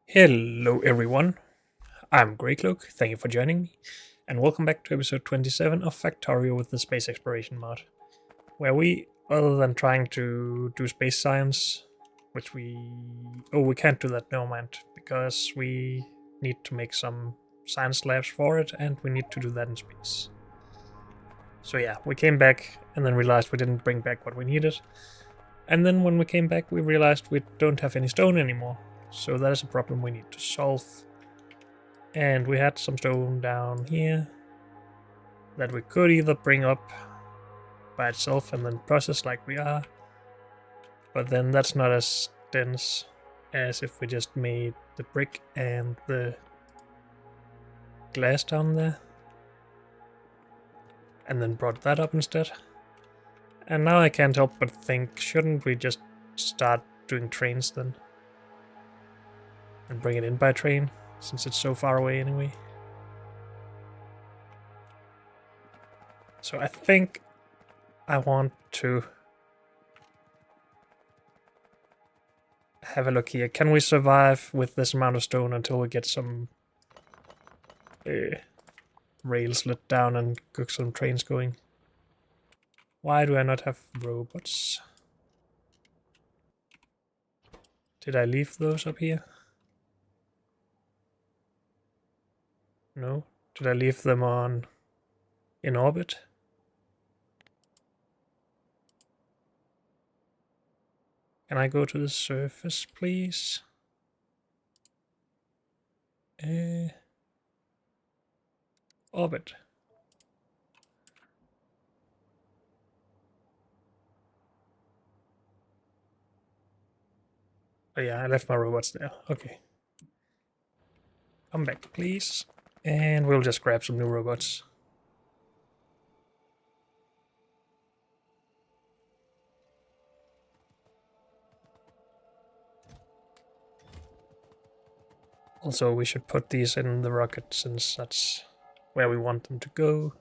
Hello everyone, I'm Greycloak, thank you for joining me, and welcome back to episode 27 of Factorio with the Space Exploration mod, where we, other than trying to do space science, which we can't do that, never mind, because we need to make some science labs for it, and we need to do that in space. So yeah, we came back and then realized we didn't bring back what we needed, and then when we came back we realized we don't have any stone anymore, so that is a problem we need to solve. And we had some stone down here that we could either bring up by itself and then process like we are, but then that's not as dense as if we just made the brick and the glass down there and then brought that up instead. And now I can't help but think, shouldn't we just start doing trains then? And bring it in by train, since it's so far away anyway. So I think I want to have a look here. Can we survive with this amount of stone until we get some rails let down and cook some trains going? Why do I not have robots? Did I leave those up here? No. Did I leave them on in orbit? Can I go to the surface, please? Orbit. Oh yeah, I left my robots there. Okay. Come back, please. And we'll just grab some new robots. Also, we should put these in the rocket since that's where we want them to go.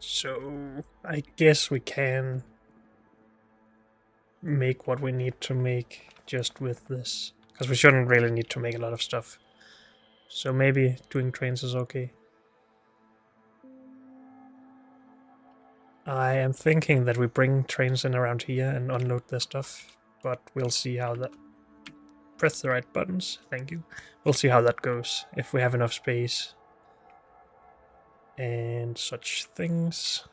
So I guess we can make what we need to make just with this, because we shouldn't really need to make a lot of stuff. So maybe doing trains is okay. I am thinking that we bring trains in around here and unload their stuff, but we'll see how that... Press the right buttons, thank you. We'll see how that goes, if we have enough space and such things.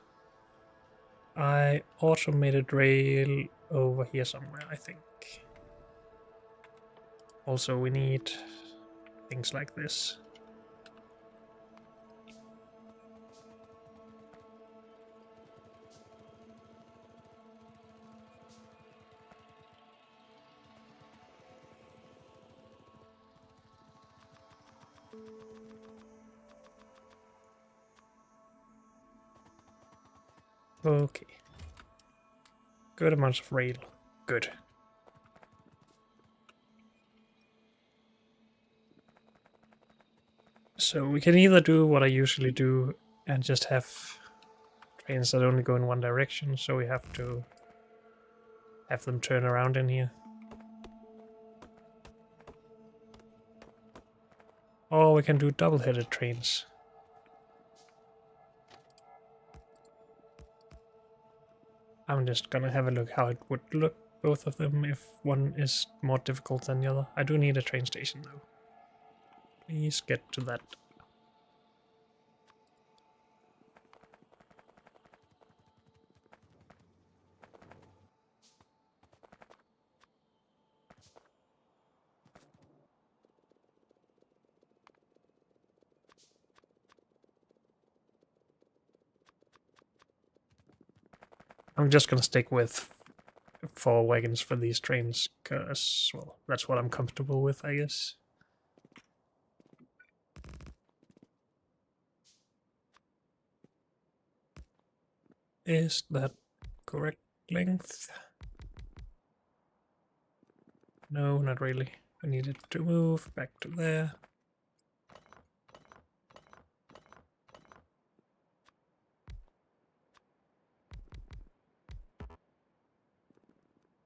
I automated rail over here somewhere, I think. Also, we need things like this. Okay. Good amounts of rail. Good. So we can either do what I usually do and just have trains that only go in one direction, so we have to have them turn around in here. Or we can do double-headed trains. I'm just gonna have a look how it would look, both of them, if one is more difficult than the other. I do need a train station though. Please get to that. I'm just gonna stick with 4 wagons for these trains, because, well, that's what I'm comfortable with, I guess. Is that correct length? No, not really. We need it to move back to there.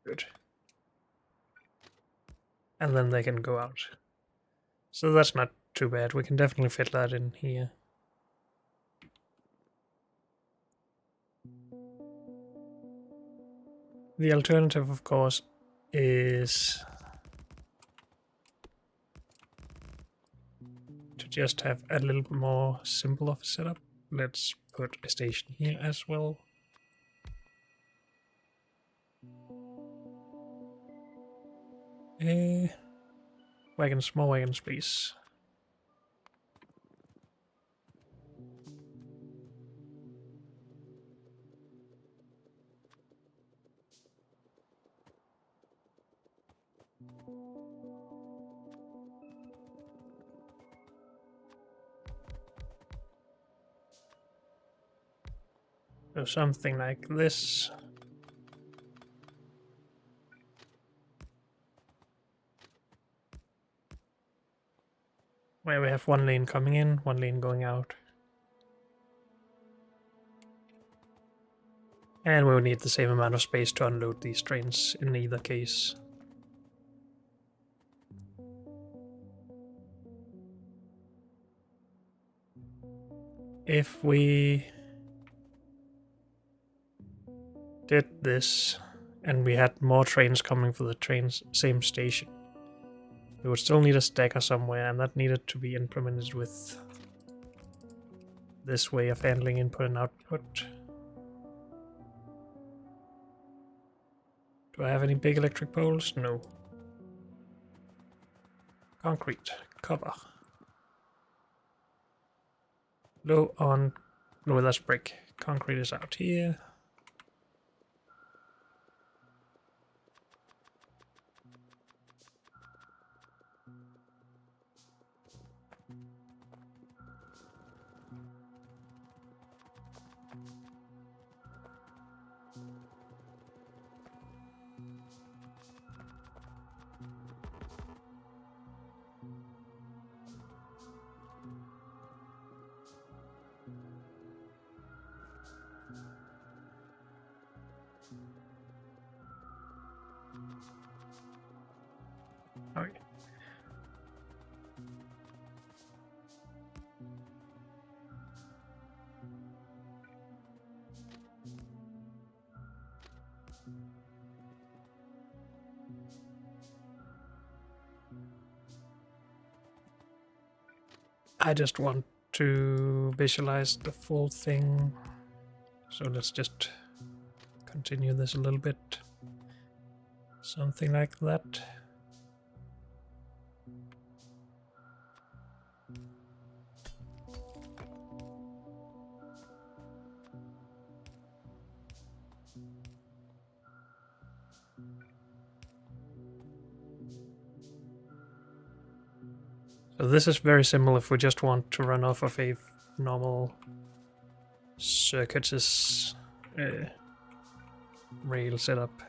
Good. And then they can go out. So that's not too bad. We can definitely fit that in here. The alternative, of course, is to just have a little bit more simple of a setup. Let's put a station here as well. Wagons, more wagons, please. So something like this. Where we have 1 lane coming in, 1 lane going out. And we'll need the same amount of space to unload these trains in either case. If we did this and we had more trains coming for the same station, we would still need a stacker somewhere, and that needed to be implemented with this way of handling input and output. Do I have any big electric poles? No. Concrete. Cover. Low on... No, that's brick. Concrete is out here. Okay. I just want to visualize the full thing. So let's just continue this a little bit. Something like that. So this is very simple if we just want to run off of a normal circuitous rail setup.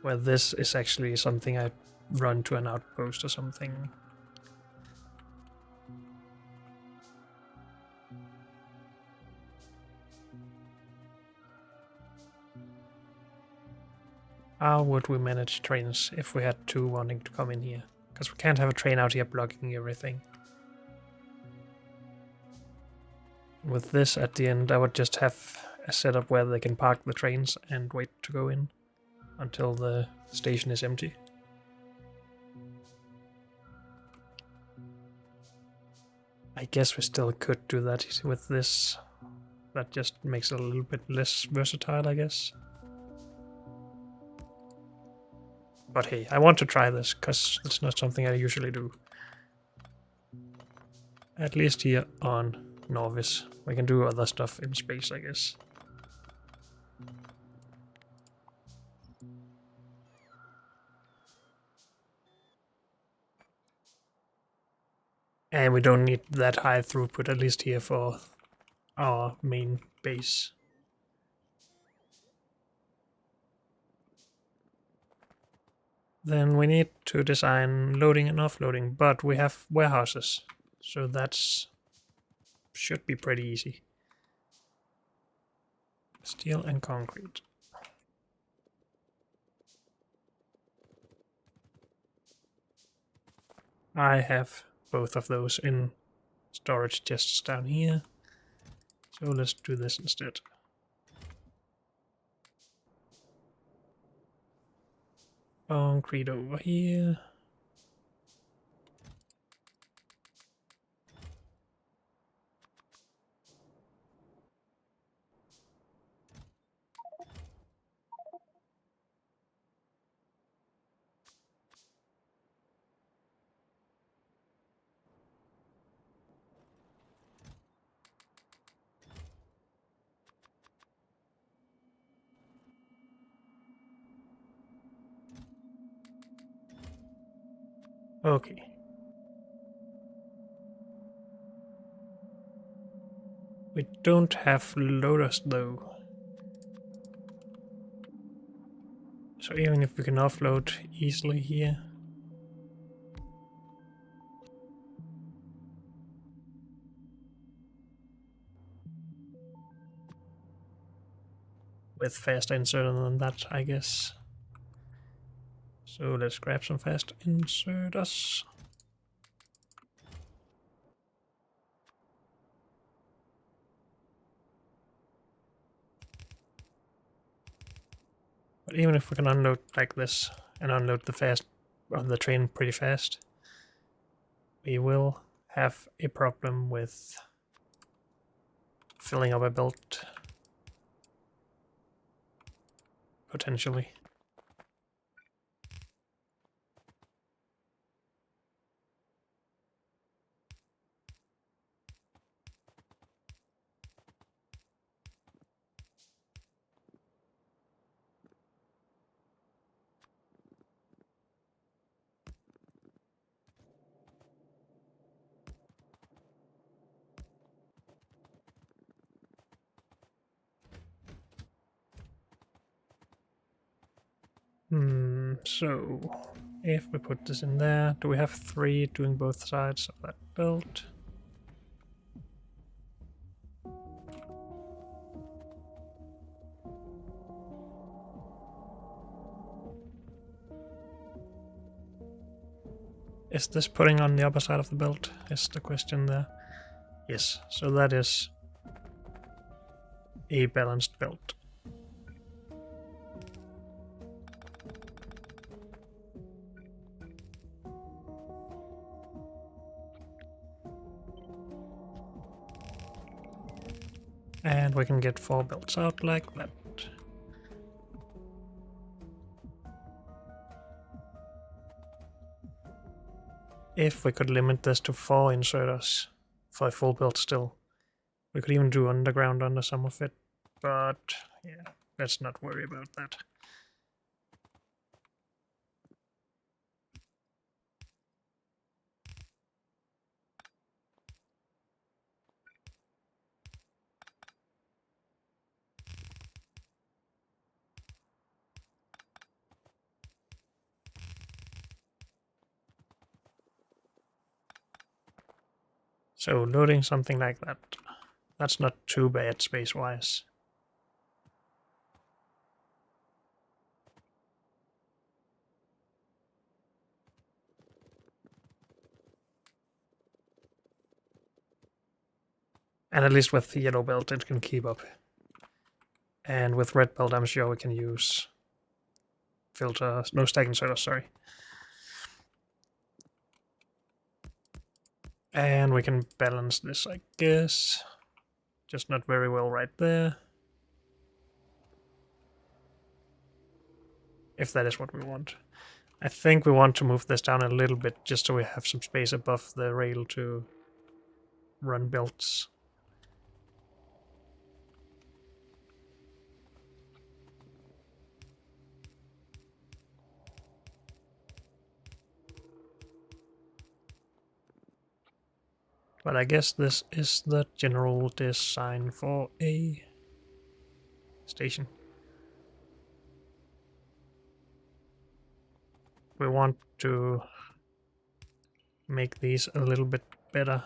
Where this is actually something I run to an outpost or something. How would we manage trains if we had 2 wanting to come in here? Because we can't have a train out here blocking everything. With this at the end, I would just have a setup where they can park the trains and wait to go in until the station is empty. I guess we still could do that with this. That just makes it a little bit less versatile, I guess. But hey, I want to try this, because it's not something I usually do. At least here on novice. We can do other stuff in space, I guess. And we don't need that high throughput, at least here for our main base. Then we need to design loading and offloading, but we have warehouses, so that's should be pretty easy. Steel and concrete. I have both of those in storage chests down here, so let's do this instead. Concrete over here. Okay. We don't have loaders though. So even if we can offload easily here. With fast insert than that, I guess. So let's grab some fast inserters. But even if we can unload like this and unload the fast on the train pretty fast, we will have a problem with filling up a belt potentially. So if we put this in there, do we have 3 doing both sides of that belt? Is this putting on the upper side of the belt? Is the question there. Yes, so that is a balanced belt. And we can get 4 belts out like that. If we could limit this to 4 inserters for a full belt still. We could even do underground under some of it, but yeah, let's not worry about that. So loading something like that, that's not too bad space-wise. And at least with the yellow belt it can keep up. And with red belt I'm sure we can use filters, no stack inserters, sorry. And we can balance this, I guess. Just not very well right there. If that is what we want. I think we want to move this down a little bit just so we have some space above the rail to run belts. But I guess this is the general design for a station. We want to make these a little bit better.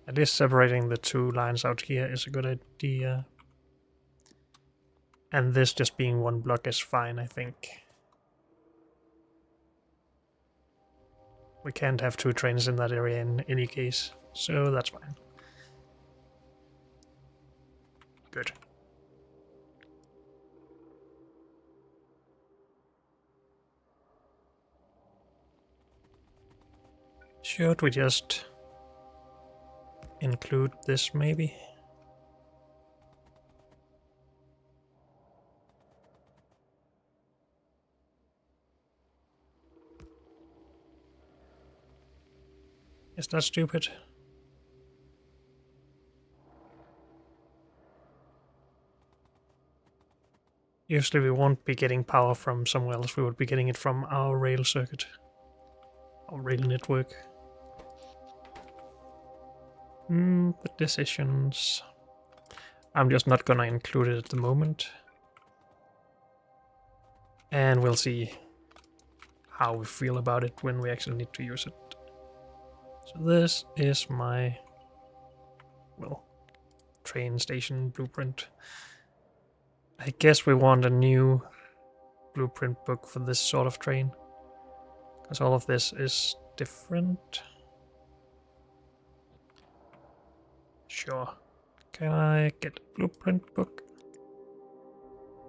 At least separating the two lines out here is a good idea. And this just being one block is fine, I think. We can't have two trains in that area in any case, so that's fine. Good. Should we just include this maybe? Is that stupid? Usually we won't be getting power from somewhere else, we would be getting it from our rail circuit. Our rail network. But decisions... I'm just not gonna include it at the moment. And we'll see how we feel about it when we actually need to use it. So this is my, well, train station blueprint. I guess we want a new blueprint book for this sort of train, because all of this is different. Sure. Can I get a blueprint book?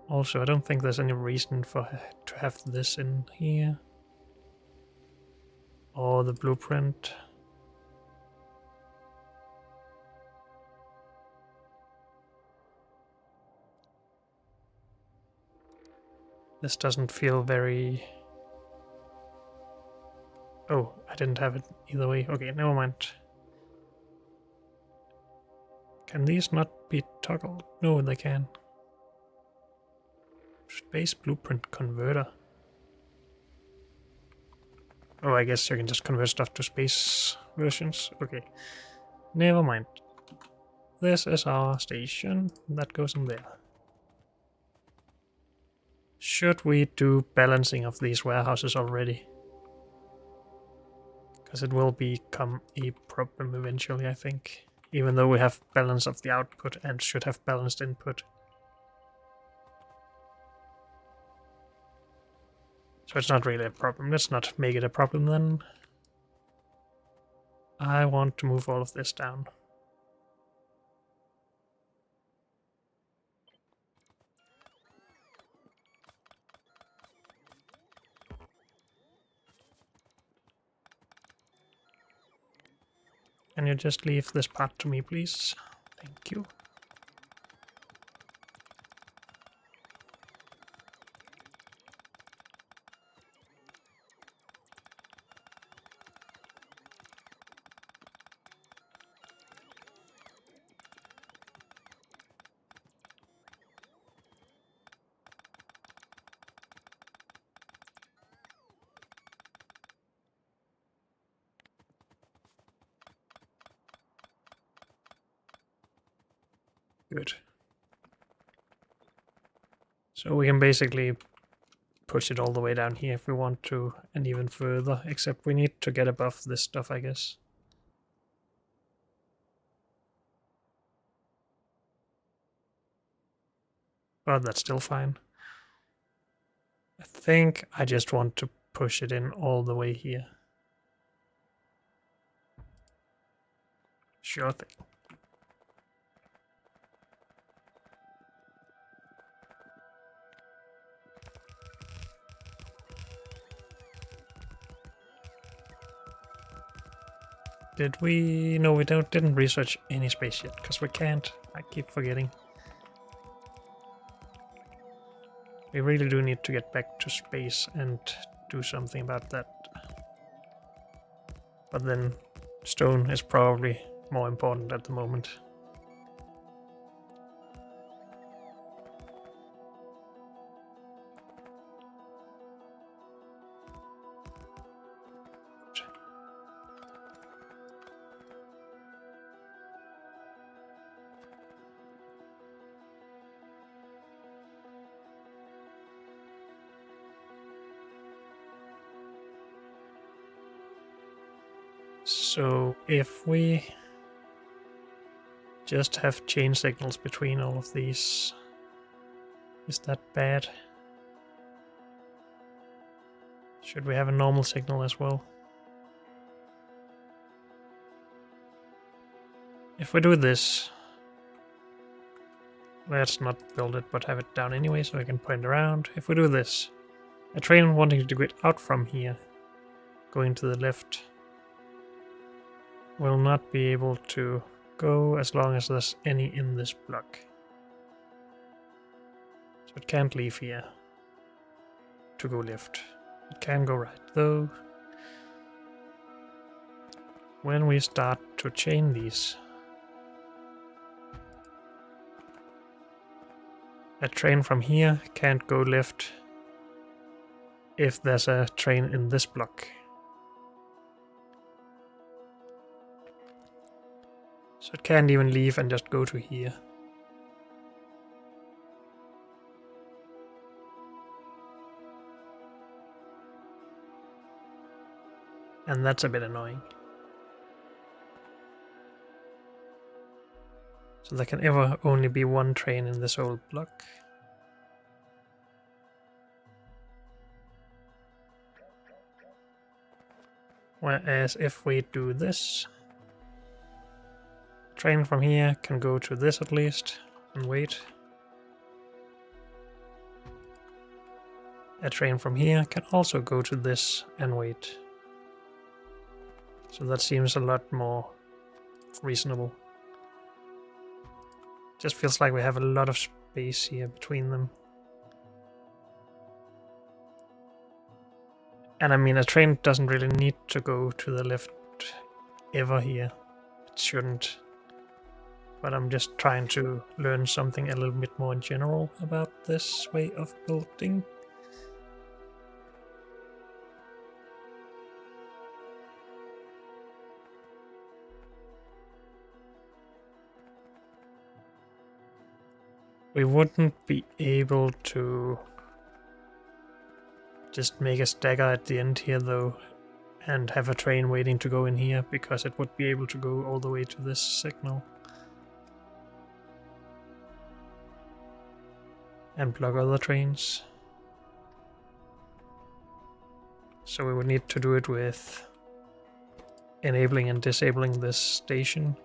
Also, I don't think there's any reason for to have this in here. Or the blueprint. This doesn't feel very... Oh, I didn't have it either way. Okay, never mind. Can these not be toggled? No, they can. Space blueprint converter. Oh, I guess you can just convert stuff to space versions. Okay, never mind. This is our station. That goes in there. Should we do balancing of these warehouses already? Because it will become a problem eventually, I think. Even though we have balance of the output and should have balanced input. So it's not really a problem. Let's not make it a problem then. I want to move all of this down. Can you just leave this part to me, please? Thank you. Good. So we can basically push it all the way down here if we want to, and even further, except we need to get above this stuff, I guess. But that's still fine. I think I just want to push it in all the way here. Sure thing. Did we... No, we didn't research any space yet, because we can't. I keep forgetting. We really do need to get back to space and do something about that. But then stone is probably more important at the moment. So if we just have chain signals between all of these, is that bad? Should we have a normal signal as well? If we do this, let's not build it but have it down anyway so I can point around. If we do this, a train wanting to get out from here, going to the left, will not be able to go as long as there's any in this block. So it can't leave here to go left. It can go right though. When we start to chain these, a train from here can't go left if there's a train in this block. So it can't even leave and just go to here. And that's a bit annoying. So there can ever only be one train in this whole block. Whereas if we do this, train from here can go to this at least and wait. A train from here can also go to this and wait. So that seems a lot more reasonable. Just feels like we have a lot of space here between them. And I mean, a train doesn't really need to go to the left ever here. It shouldn't. But I'm just trying to learn something a little bit more general about this way of building. We wouldn't be able to just make a stagger at the end here though and have a train waiting to go in here because it would be able to go all the way to this signal and block other trains. So we would need to do it with enabling and disabling this station.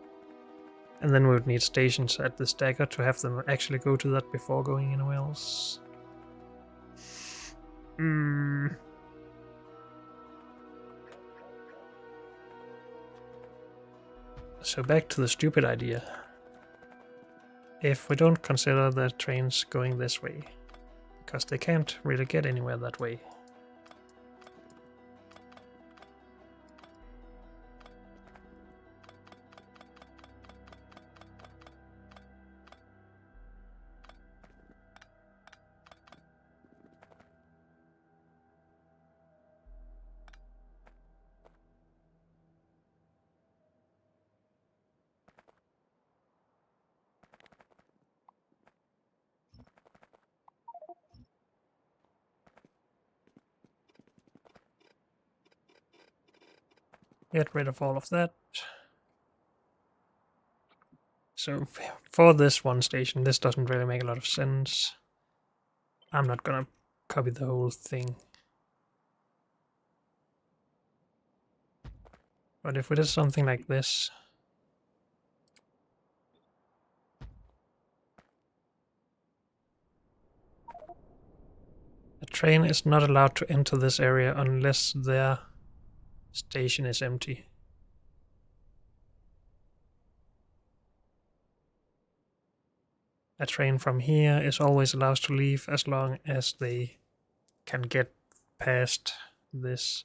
And then we would need stations at the stagger to have them actually go to that before going anywhere else. So back to the stupid idea. If we don't consider the trains going this way, because they can't really get anywhere that way. Get rid of all of that. So for this one station, this doesn't really make a lot of sense. I'm not gonna copy the whole thing. But if we did something like this, a train is not allowed to enter this area unless their station is empty. A train from here is always allowed to leave as long as they can get past this,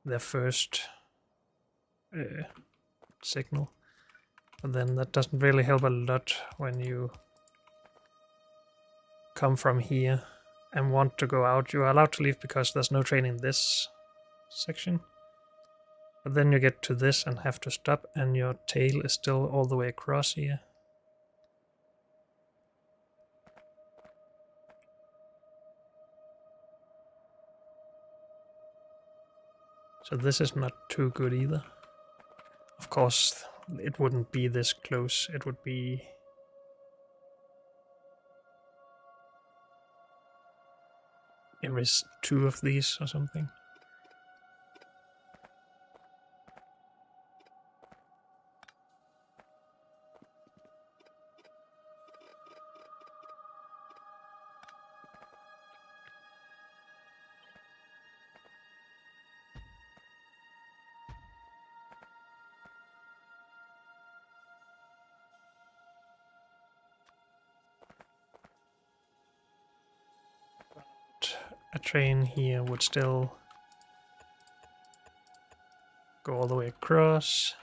their first signal. But then that doesn't really help a lot when you come from here and want to go out. You are allowed to leave because there's no train in this section. But then you get to this and have to stop, and your tail is still all the way across here. So this is not too good either. Of course, it wouldn't be this close. It would be... There is 2 of these or something. A train here would still go all the way across.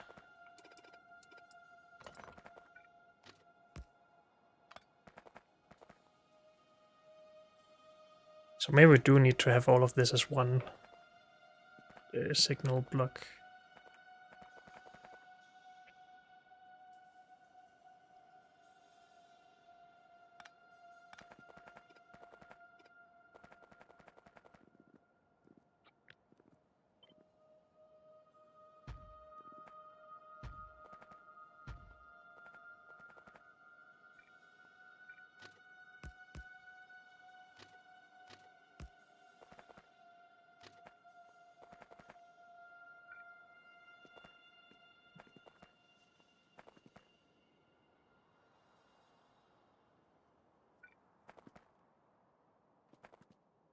So maybe we do need to have all of this as one signal block.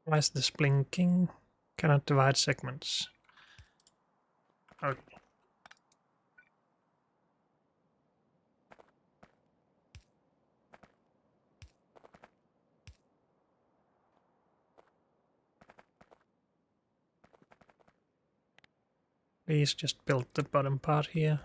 Why is this blinking? Cannot divide segments. Okay. Please just build the bottom part here.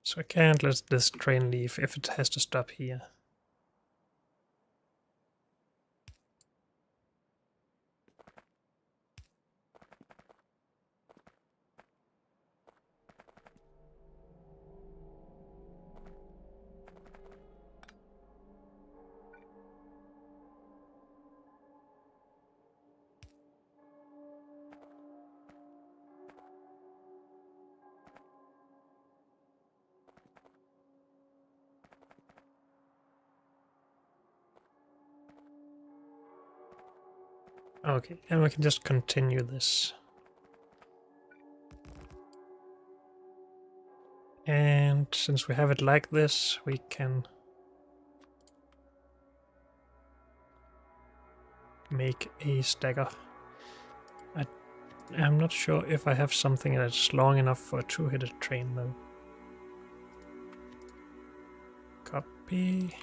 So I can't let this train leave if it has to stop here. Okay, and we can just continue this. And since we have it like this, we can make a stagger. I'm not sure if I have something that's long enough for a 2-headed train though. Copy.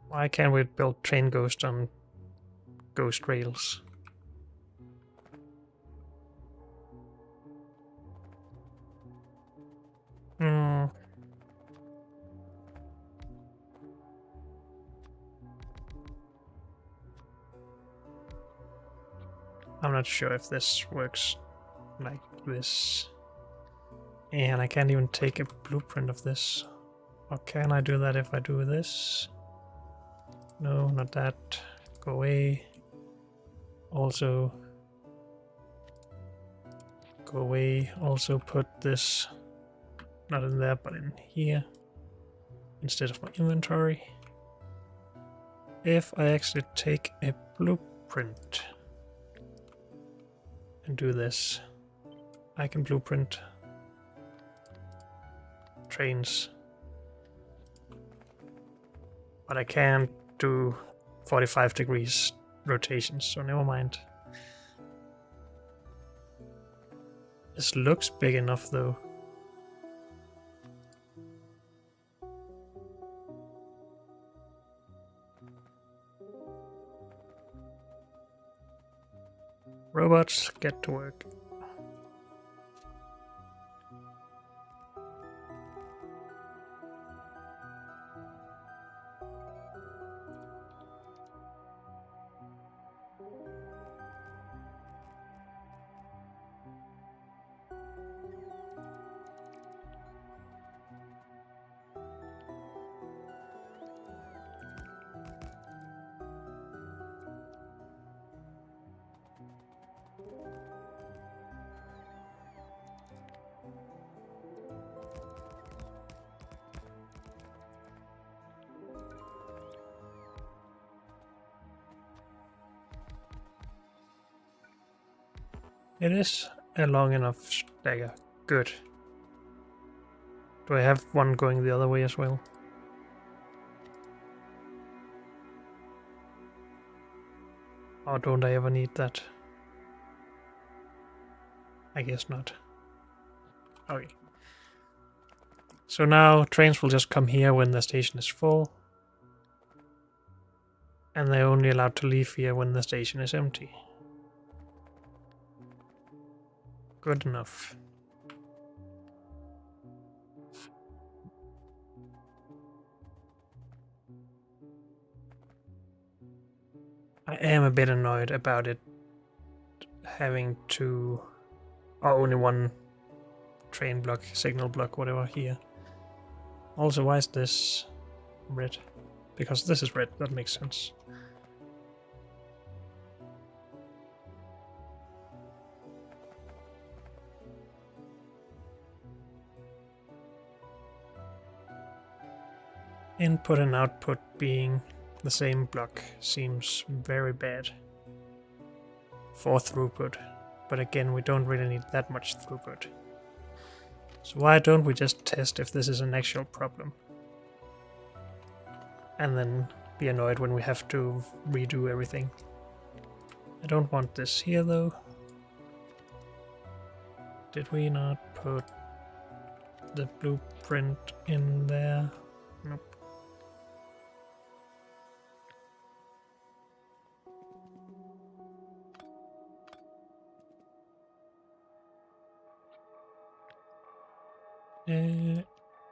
Why can't we build train ghost on ghost rails? I'm not sure if this works like this. And I can't even take a blueprint of this. Or can I do that if I do this? No, not that. Go away. Also, go away. Also put this not in there, but in here instead of my inventory. If I actually take a blueprint and do this, I can blueprint trains, but I can't do 45 degrees rotations, so never mind. This looks big enough though. Robots, get to work. It is a long enough stagger. Good. Do I have one going the other way as well? Or don't I ever need that? I guess not. Okay. So now trains will just come here when the station is full. And they're only allowed to leave here when the station is empty. Good enough. I am a bit annoyed about it having to... or only one train block, signal block, whatever here. Also, why is this red? Because this is red, that makes sense. Input and output being the same block seems very bad for throughput, but again we don't really need that much throughput. So why don't we just test if this is an actual problem? And then be annoyed when we have to redo everything. I don't want this here though. Did we not put the blueprint in there? Nope.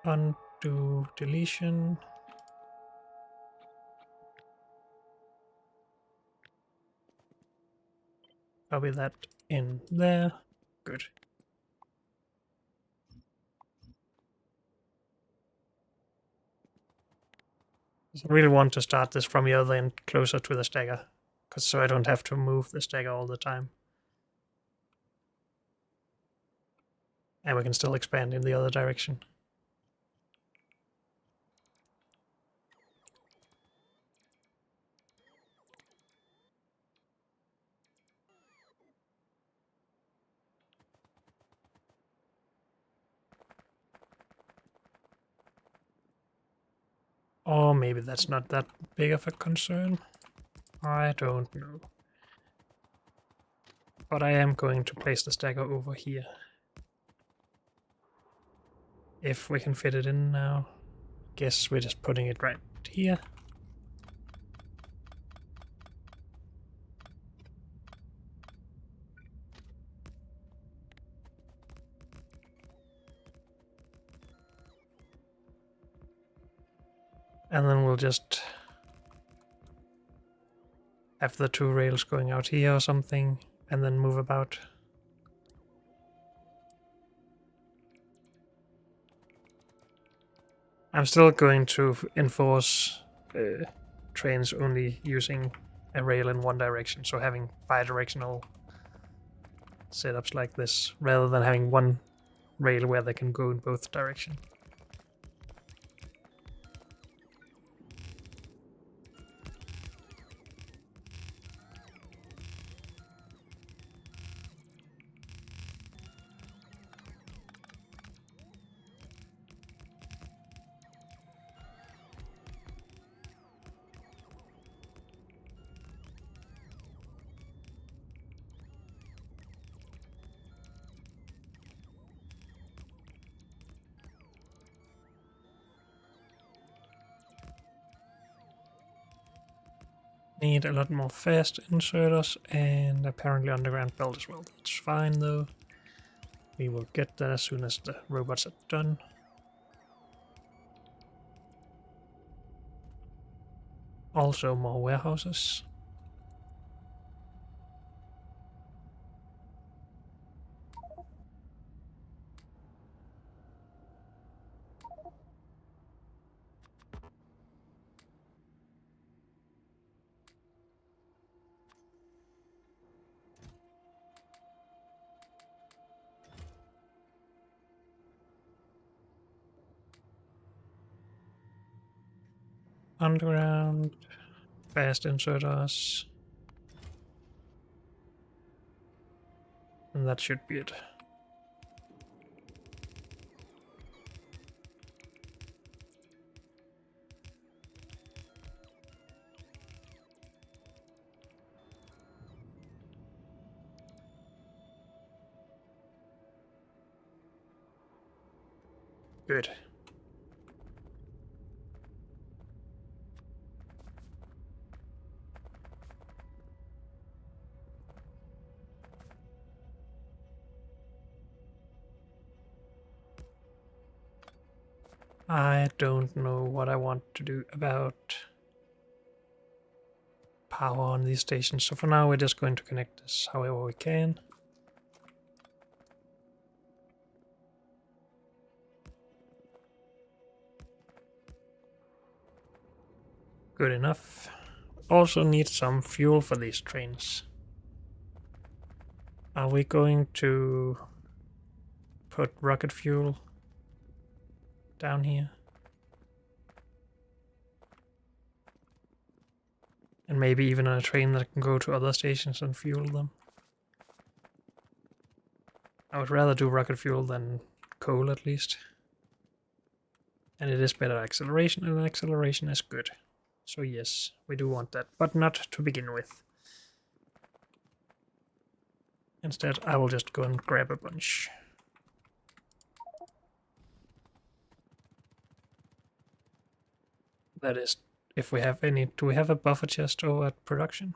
Undo deletion. Copy that in there. Good. I really want to start this from the other end closer to the stagger, so I don't have to move the stagger all the time. And we can still expand in the other direction. Or maybe that's not that big of a concern. I don't know. But I am going to place the stagger over here. If we can fit it in now. Guess we're just putting it right here. And then we'll just have the two rails going out here or something, and then move about. I'm still going to enforce trains only using a rail in one direction, so having bi-directional setups like this, rather than having one rail where they can go in both directions. Need a lot more fast inserters and apparently underground belt as well. That's fine though. We will get that as soon as the robots are done. Also more warehouses. Underground, fast inserters. And that should be it. Good. I don't know what I want to do about power on these stations, so for now we're just going to connect this however we can. Good enough. Also need some fuel for these trains. Are we going to put rocket fuel down here? And maybe even on a train that can go to other stations and fuel them. I would rather do rocket fuel than coal at least. And it is better acceleration, and acceleration is good. So yes, we do want that, but not to begin with. Instead, I will just go and grab a bunch. That is, if we have any. Do we have a buffer chest over at production?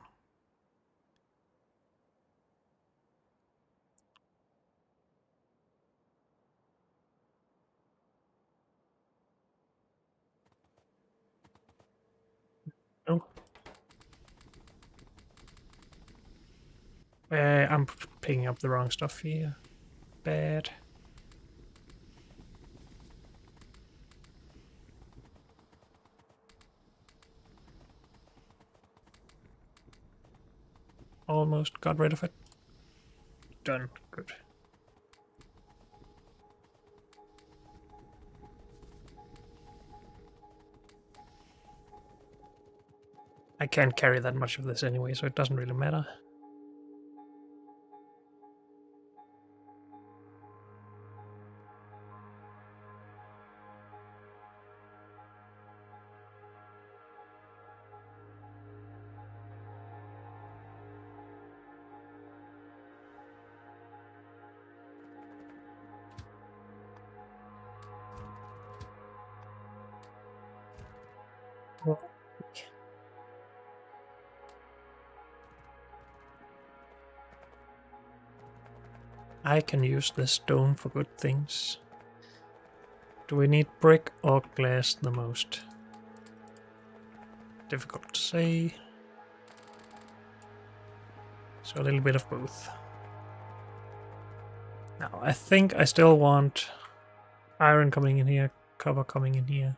No. I'm picking up the wrong stuff here. Bad. Almost got rid of it. Done. Good. I can't carry that much of this anyway, so it doesn't really matter. I can use this stone for good things. Do we need brick or glass the most? Difficult to say. So a little bit of both. Now, I think I still want iron coming in here, copper coming in here.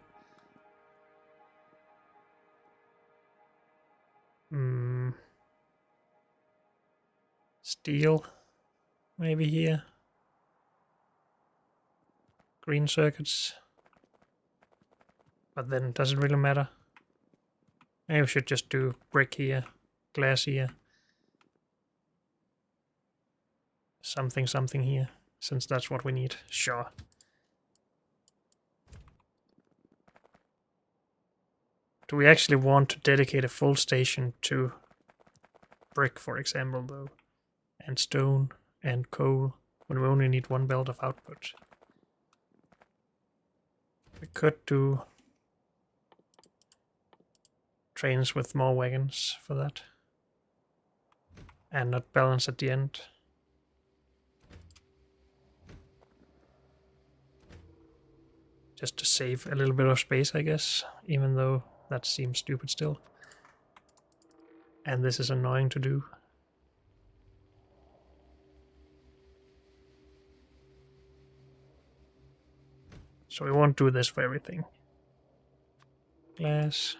Steel, maybe here. Green circuits. But then, does it really matter? Maybe we should just do brick here, glass here. Something here, since that's what we need. Sure. Do we actually want to dedicate a full station to brick, for example, though? And stone and coal, when we only need one belt of output? We could do trains with more wagons for that. And not balance at the end. Just to save a little bit of space, I guess, even though that seems stupid still. And this is annoying to do. So we won't do this for everything. Glass.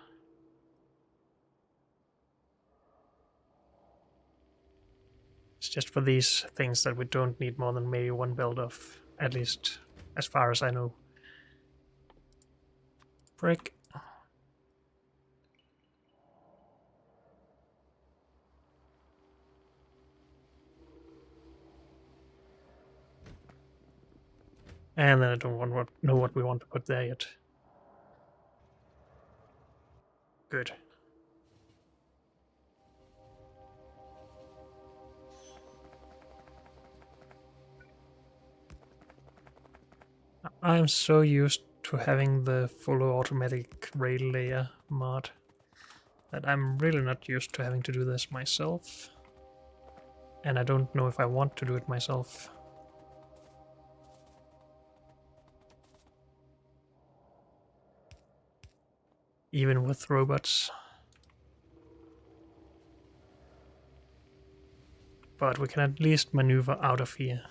It's just for these things that we don't need more than maybe one build of, at least as far as I know. Brick. And then I don't know what we want to put there yet. Good. I'm so used to having the fully automatic rail layer mod that I'm really not used to having to do this myself. And I don't know if I want to do it myself. Even with robots. But we can at least maneuver out of here.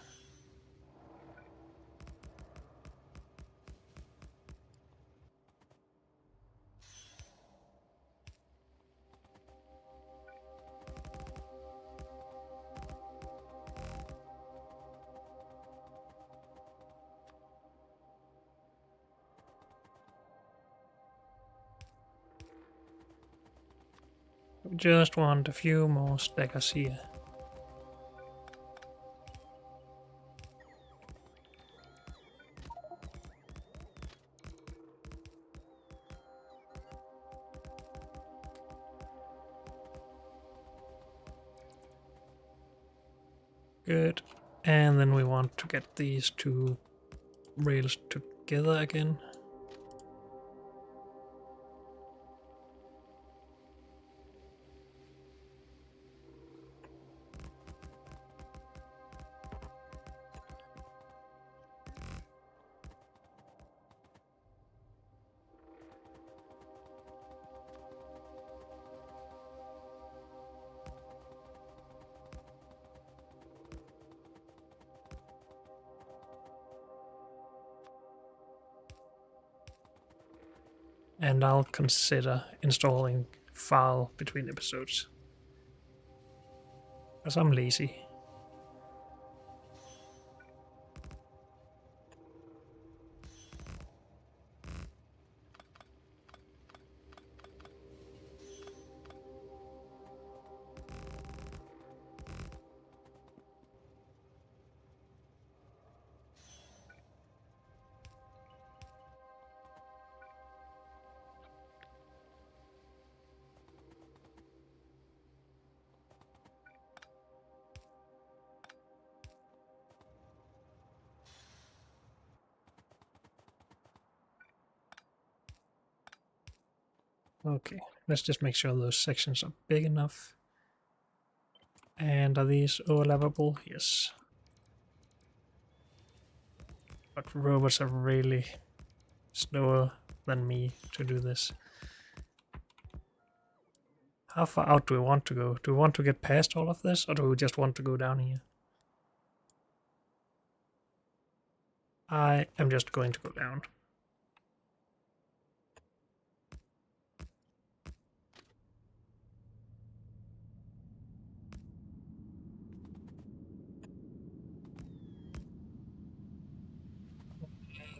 We just want a few more stackers here. Good. And then we want to get these two rails together again. And I'll consider installing file between episodes. Because I'm lazy. Okay, let's just make sure those sections are big enough. And are these overlappable? Yes. But robots are really slower than me to do this. How far out do we want to go? Do we want to get past all of this, or do we just want to go down here? I am just going to go down.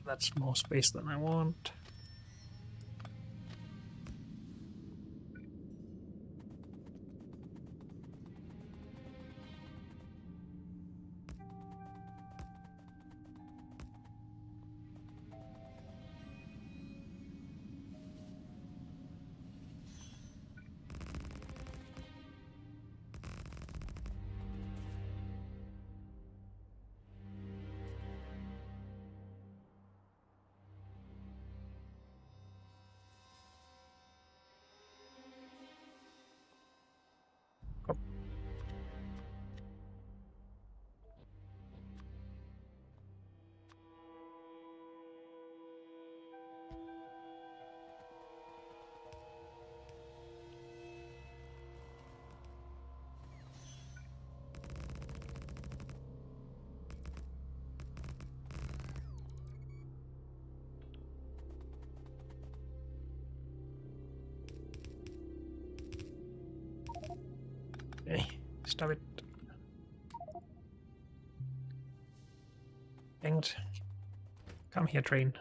That's more space than I want. Stop it. Dang it. Come here, train.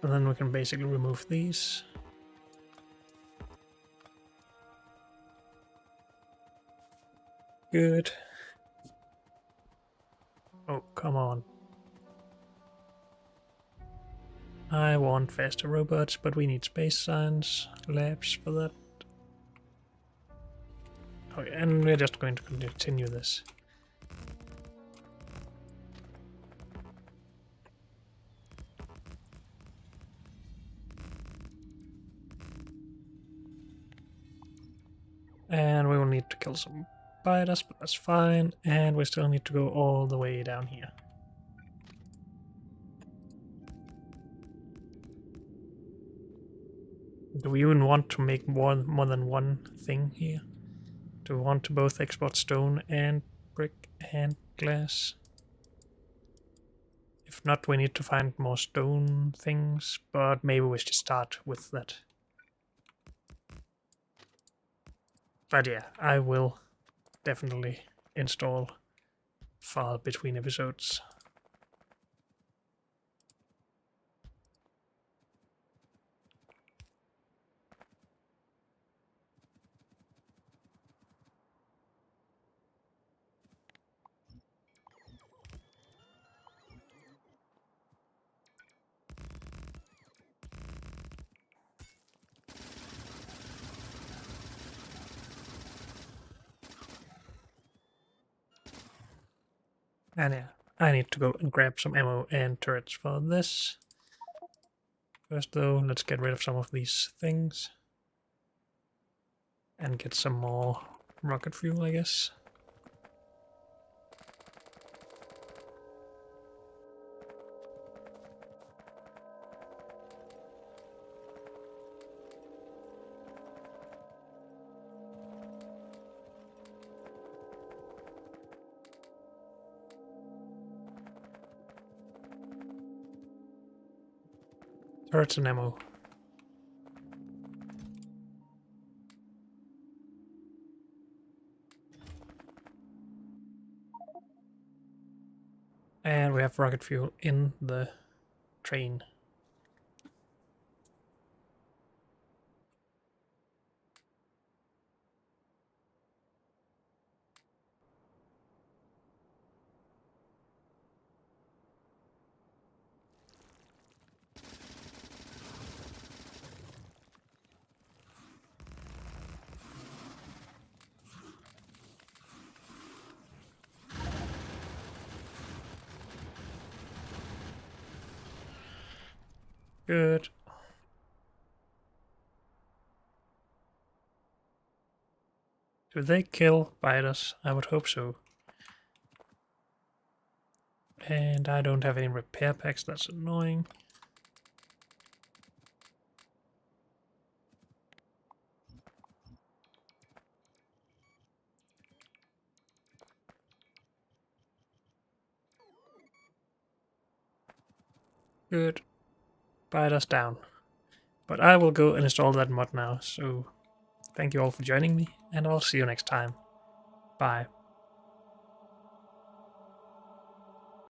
And then we can basically remove these. Good. Oh, come on. I want faster robots, but we need space science labs for that. Okay, and we're just going to continue this. And we will need to kill some spiders, but that's fine. And we still need to go all the way down here. Do we even want to make more than one thing here? Do we want to both export stone and brick and glass? If not, we need to find more stone things, but maybe we should start with that. But yeah, I will definitely install file between episodes. And yeah, I need to go and grab some ammo and turrets for this. First though, let's get rid of some of these things. And get some more rocket fuel, I guess. Turrets and ammo. And we have rocket fuel in the train. Good. Do they kill spiders? I would hope so. And I don't have any repair packs, that's annoying. Good. Spiders down. But I will go and install that mod now, so thank you all for joining me, and I'll see you next time. Bye.